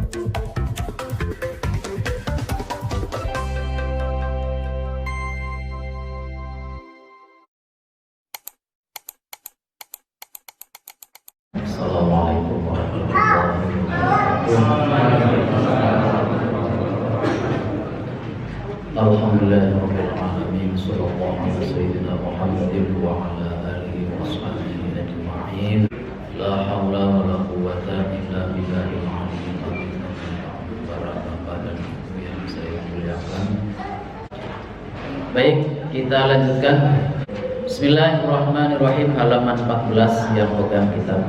Assalamualaikum warahmatullahi wabarakatuh. Alhamdulillahirabbil alamin. Shallallahu alaihi sayyidina Muhammadin wa ala alihi wa sahbihi ajma'in. La haula wa la quwwata illa billahil aliyyil azim. Para bapak dan ibu yang saya muliakan. Baik, kita lanjutkan. Bismillahirrahmanirrahim, halaman 14 yang pegang kitab.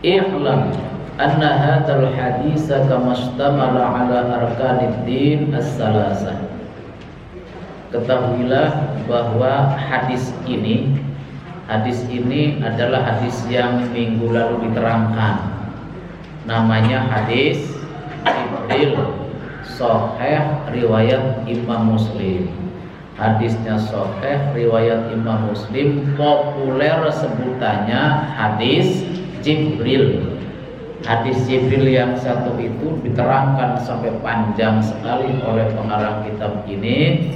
I'lam anna hadzal haditsa kama istamala ala arkanid din as-salasah. Ketahuilah bahwa hadis ini adalah hadis yang minggu lalu diterangkan. Namanya hadis Jibril, sahih riwayat Imam Muslim. Hadisnya sahih riwayat Imam Muslim, populer sebutannya hadis Jibril. Hadis Jibril yang satu itu diterangkan sampai panjang sekali oleh pengarang kitab ini,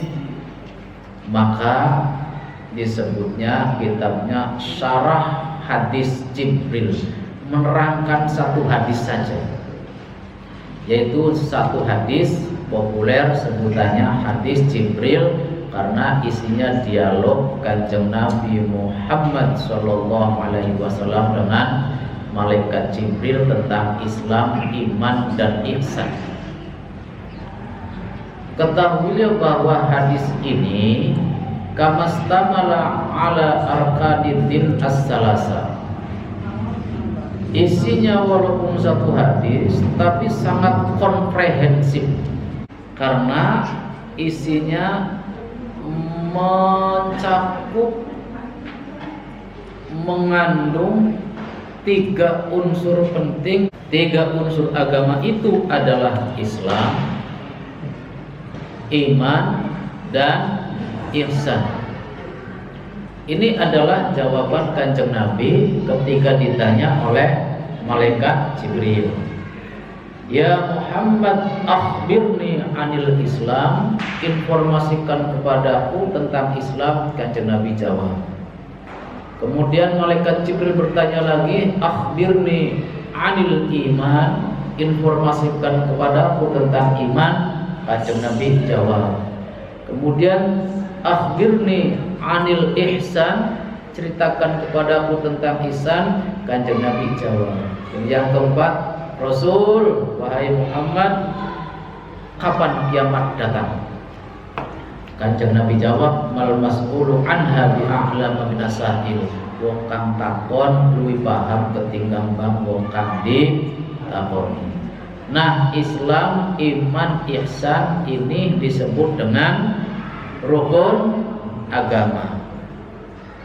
maka disebutnya kitabnya Syarah Hadis Jibril, menerangkan satu hadis saja, yaitu satu hadis populer sebutannya hadis Jibril, karena isinya dialog Kanjeng Nabi Muhammad SAW dengan malaikat Jibril tentang Islam, iman, dan ihsan. Ketahuilah bahwa hadis ini kamastamala ala arkaniddin as-salasa. Isinya walaupun satu hadis, tapi sangat komprehensif, karena isinya mencakup, mengandung tiga unsur penting. Tiga unsur agama itu adalah Islam, iman, dan ihsan. Ini adalah jawaban Kanjeng Nabi ketika ditanya oleh malaikat Jibril. Ya Muhammad, akhbirni anil Islam, informasikan kepadaku tentang Islam. Kanjeng Nabi jawab. Kemudian malaikat Jibril bertanya lagi, akhbirni anil iman, informasikan kepadaku tentang iman. Kanjeng Nabi jawab. Kemudian akhbirni anil ihsan, ceritakan kepadaku tentang ihsan. Kanjeng Nabi jawab. Yang keempat, Rasul, wahai Muhammad, kapan kiamat datang? Kanjeng Nabi jawab, mal mas'ulu anha bi'a'lama minasail. Wong kang takon luwih paham ketimbang bang wong kang ditakoni. Nah, Islam, iman, ihsan ini disebut dengan rukun agama.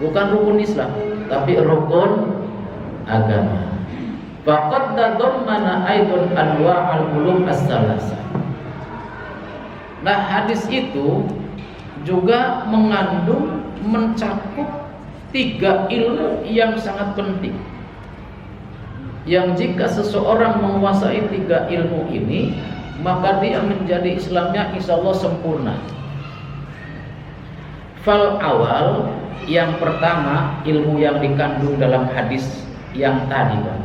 Bukan rukun Islam, tapi rukun agama. Faqad tadammana aidun anwa'al ulum as-salasah. Nah, hadis itu juga mengandung, mencakup tiga ilmu yang sangat penting, yang jika seseorang menguasai tiga ilmu ini, maka dia menjadi Islamnya insya Allah sempurna. Fal awal, yang pertama, ilmu yang dikandung dalam hadis yang tadi, Pak.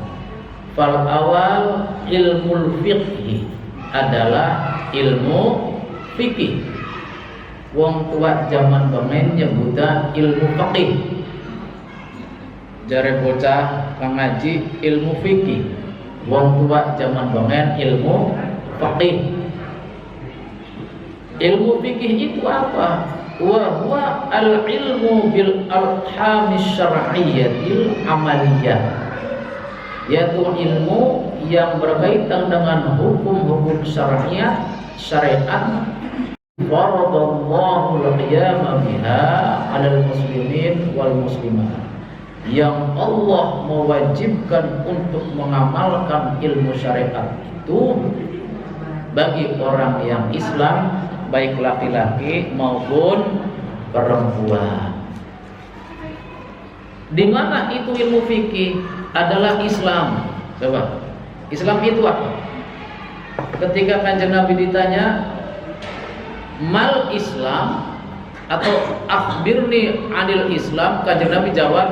Fal awal ilmu fiqh adalah ilmu fikih. Wong tua zaman bengen nyebutan ilmu faqih. Jare bocah pangaji ilmu fikih. Wong tua zaman bengen ilmu faqih. Ilmu fikih itu apa? Wa huwa al-ilmu bil alhamis syar'iyyatil amaliyah. Yaitu ilmu yang berkaitan dengan hukum-hukum syariat, faradallahu al-qiyama biha 'alal muslimin wal muslimat, yang Allah mewajibkan untuk mengamalkan ilmu syariat itu bagi orang yang Islam, baik laki-laki maupun perempuan. Di mana itu ilmu fikih adalah Islam. Coba, Islam itu apa? ketika Kanjeng Nabi ditanya mal Islam atau akhbirni anil Islam, Kanjeng Nabi jawab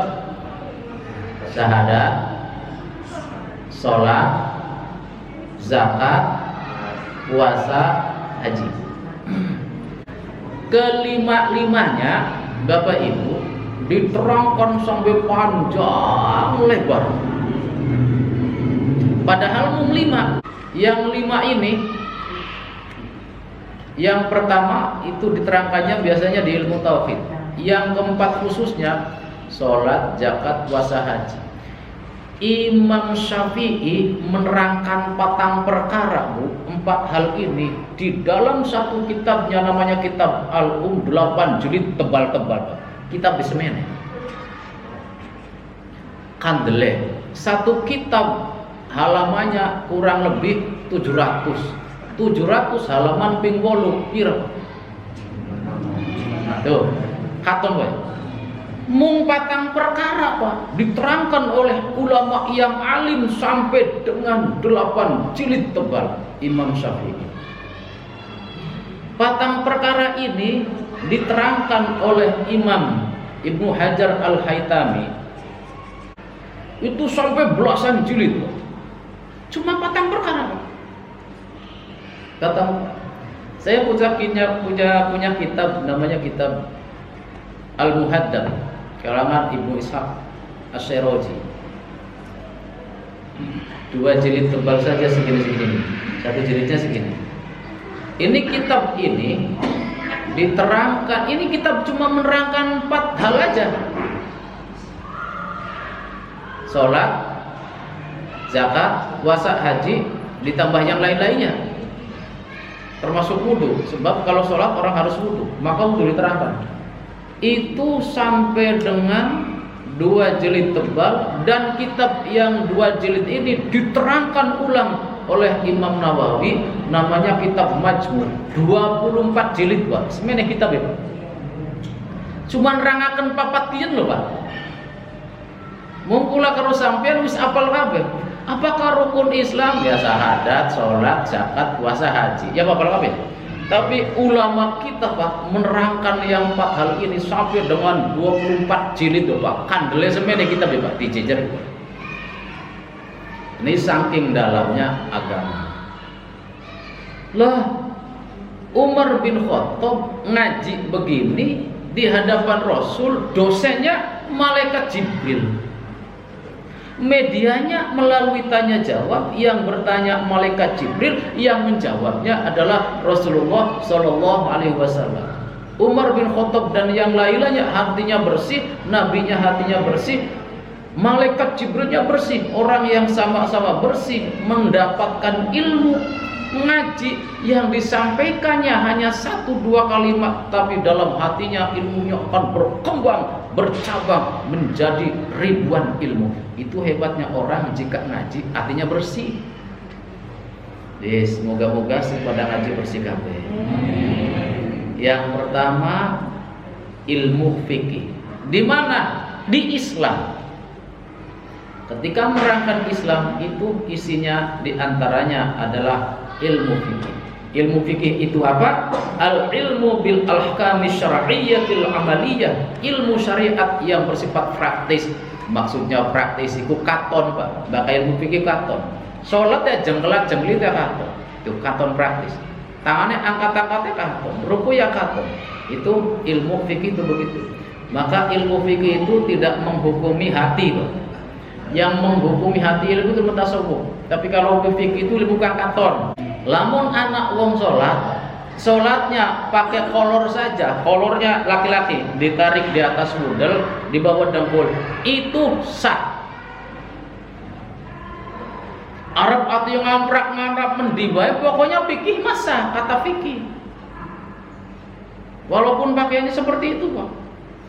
syahadat, sholat, zakat, puasa, haji. Kelima-limanya Bapak Ibu diterangkan sampai panjang lebar. Padahal umum 5. Yang 5 ini, yang pertama itu diterangkannya biasanya di ilmu tauhid. Yang keempat khususnya sholat, zakat, puasa, haji. Imam Syafi'i menerangkan 4 perkara, Bu. 4 hal ini di dalam satu kitabnya, namanya kitab Al-Um, 8 jilid tebal-tebal. Kitab Bismene Kandele. Satu kitab halamannya kurang lebih 700 halaman ping 8 pira. Tuh, katon wae. Mung 4 perkara Pak diterangkan oleh ulama yang alim sampai dengan 8 jilid tebal Imam Syafi'i. 4 perkara ini diterangkan oleh Imam Ibnu Hajar Al-Haytami itu sampai belasan jilid. Cuma 4 perkara. Kata saya punya kitab namanya kitab Al-Muhaddab karangan Ibnu Ishaq Asy-Syirazi. 2 jilid tebal saja segini-segini. 1 jilidnya segini. Ini kitab ini diterangkan, ini kitab cuma menerangkan 4 hal aja. Sholat, zakat, puasa, haji, ditambah yang lain-lainnya. Termasuk wudu, sebab kalau sholat orang harus wudu, maka wudu diterangkan. Itu sampai dengan 2 jilid tebal, dan kitab yang 2 jilid ini diterangkan ulang oleh Imam Nawawi, namanya kitab Majmu', 24 jilid Pak. Semene kitab itu. Cuman rangaken 4 kiyen lho Pak. Mungkula karo sampean wis apal kabeh. Apakah rukun Islam? Ya syahadat, sholat, zakat, puasa, haji. Ya apal kabeh. Tapi ulama kita Pak menerangkan yang 4 hal ini sampai dengan 24 jilid lho Pak. Kandele semene kitab ya Pak dijejer. Ini saking dalamnya agama. Lah Umar bin Khattab ngaji begini di hadapan Rasul, dosennya malaikat Jibril. Medianya melalui tanya jawab, yang bertanya malaikat Jibril, yang menjawabnya adalah Rasulullah Shallallahu Alaihi Wasallam. Umar bin Khattab dan yang lainnya hatinya bersih, nabinya hatinya bersih, malaikat Jibrilnya bersih. Orang yang sama-sama bersih mendapatkan ilmu, ngaji yang disampaikannya hanya 1-2 kalimat, tapi dalam hatinya ilmunya akan berkembang, bercabang menjadi ribuan ilmu. Itu hebatnya orang jika ngaji hatinya bersih. Semoga-moga pada ngaji bersih kabeh. Yang pertama ilmu fikih. Di mana? Di Islam. Ketika menerangkan Islam itu isinya diantaranya adalah ilmu fikih. Ilmu fikih itu apa? Al-ilmu bil ahkami syar'iyyatil amaliyah. Ilmu syariat yang bersifat praktis. Maksudnya praktis itu katon Pak. Maka ilmu fikih katon. Salat ya jengkelat-jengkelit ya katon. Itu katon praktis. Tangannya angkat-angkatnya katon, ruku ya katon. Itu ilmu fikih itu begitu. Maka ilmu fikih itu tidak menghukumi hati Pak. Yang menghukumi hati ilmu itu tasawuf. Tapi kalau fikih itu bukan katon. Lamun anak wong sholatnya pakai kolor saja, kolornya laki-laki ditarik di atas budel, di bawah dengkul, itu sah. Arab atau yang ngamprak mendibai, pokoknya fikih masa kata fikih. Walaupun pakaiannya seperti itu Pak,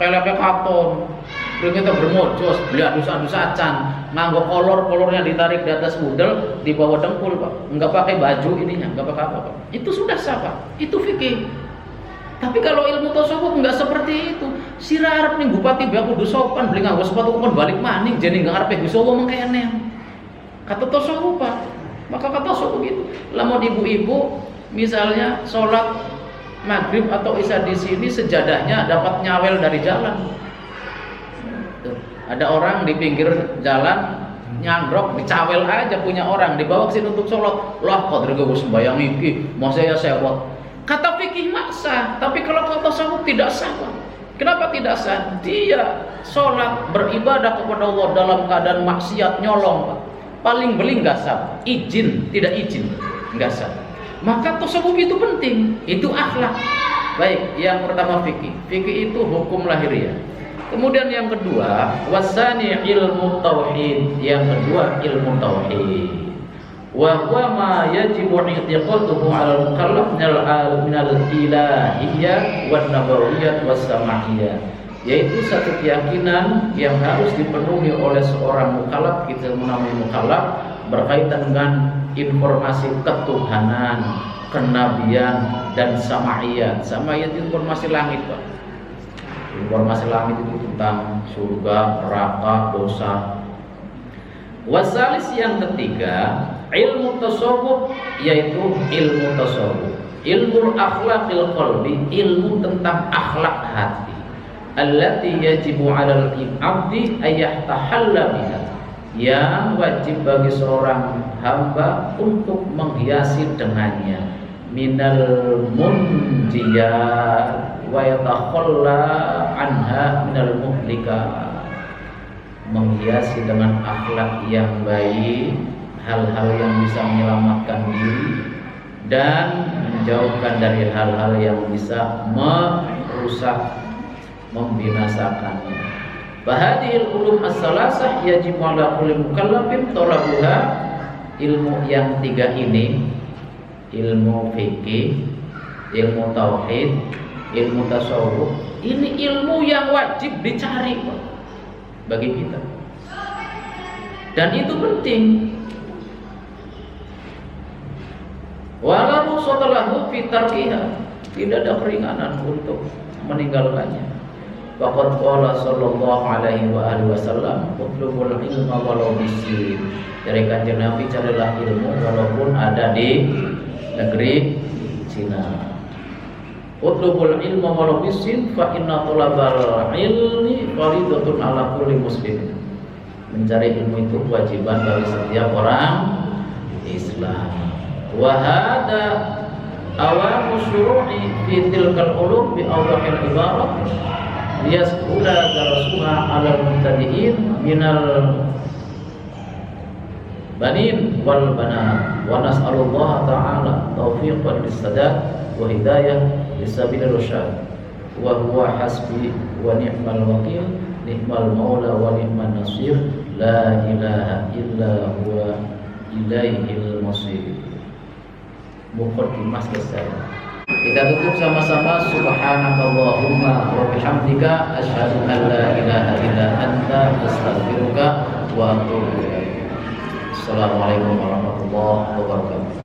kayak katon, kita bermojos, beli adus-adusan, nganggo kolornya ditarik di atas budel, di bawah dengkul Pak, nggak pakai baju ininya, nggak pakai apa Pak. Itu sudah sah Pak, itu fikih. Tapi kalau ilmu tasawuf nggak seperti itu. Sira arep ning bupati bae kudu sopan, beli nganggo sepatu kon balik maning, jadi nggak arep Gusti Allah mengkene. Kata tasawuf Pak, Maka kata suku begitu. Lamun ibu-ibu misalnya sholat maghrib atau isya di sini sejadahnya dapat nyawel dari jalan. Tuh, ada orang di pinggir jalan nyandrok, dicawel aja punya orang, dibawa ke sini untuk sholat. Lah qadri gue sembayang iki, mau saya sewot. Kata fikih maksa, tapi kalau kata tasawuf tidak sah. Kenapa tidak sah? Dia sholat beribadah kepada Allah dalam keadaan maksiat nyolong, paling beli nggak sah. Izin, tidak izin, nggak sah. Maka tasawuf itu penting, itu akhlak. Baik, yang pertama fikih. Fikih itu hukum lahiriah. Kemudian yang kedua, wasani ilmu tauhid. Yang kedua ilmu tauhid. Wa huwa ma yajibu i'tiqaduhu 'ala al-mukallaf min al-ilahiyyah wan nabawiyyah was sama'iyyah. Yaitu satu keyakinan yang harus dipenuhi oleh seorang mukallaf, kita menamai mukallaf, berkaitan dengan informasi ketuhanan, kenabian dan samaiyat. Samaiyat itu informasi langit, Pak. Informasi langit itu tentang surga, neraka, dosa. Wasalis yang ketiga, ilmu tasawuf, yaitu ilmu tasawuf. Ilmu akhlaqil qalbi, ilmu tentang akhlak hati. Allati yajibu 'alal abdi ayyahtahalla biha. Yang wajib bagi seorang hamba untuk menghiasi dengannya, minal munjiyat wa yatakhalla anha minal muhlika. Menghiasi dengan akhlak yang baik hal-hal yang bisa menyelamatkan diri dan menjauhkan dari hal-hal yang bisa merusak, membinasakannya. Bahadil ulum as-salasah yajib 'ala kulli mukallafin talabuha. Ilmu yang tiga ini, ilmu fikih, ilmu tauhid, ilmu tasawuf, ini ilmu yang wajib dicari bagi kita. Dan itu penting. Walau setelahu fi tarkiha, tidak ada keringanan untuk meninggalkannya. Faqad qala sallallahu alaihi wa alihi wasallam, "Utlubul ilma walau bisin." Dari Kanjeng Nabi, carilah ilmu walaupun ada di negeri Cina. Utlubul ilma walau bisin fa inna talabal ilmi fardhatun ala kulli muslim. Mencari ilmu itu kewajiban bagi setiap orang Islam. Wa hada awal syuru'i fi tilkal ulum bi awdahil ibarat liyasqula darasuha 'ala al-mubtadi'in minal banin wal banat wa nas'alullaha ta'ala taufiqan lis-sadad wa hidayah lis-sabilir rasyad wa huwa hasbi wa ni'mal wakil ni'mal maula wa ni'man nasir la ilaha illa huwa ilaihil masir. Muqaddimah selesai. Kita tutup sama-sama. Subhanakallahumma wa bihamdika asyhadu an la ilaha illa anta astaghfiruka wa atubu ilaik. Assalamualaikum warahmatullahi wabarakatuh.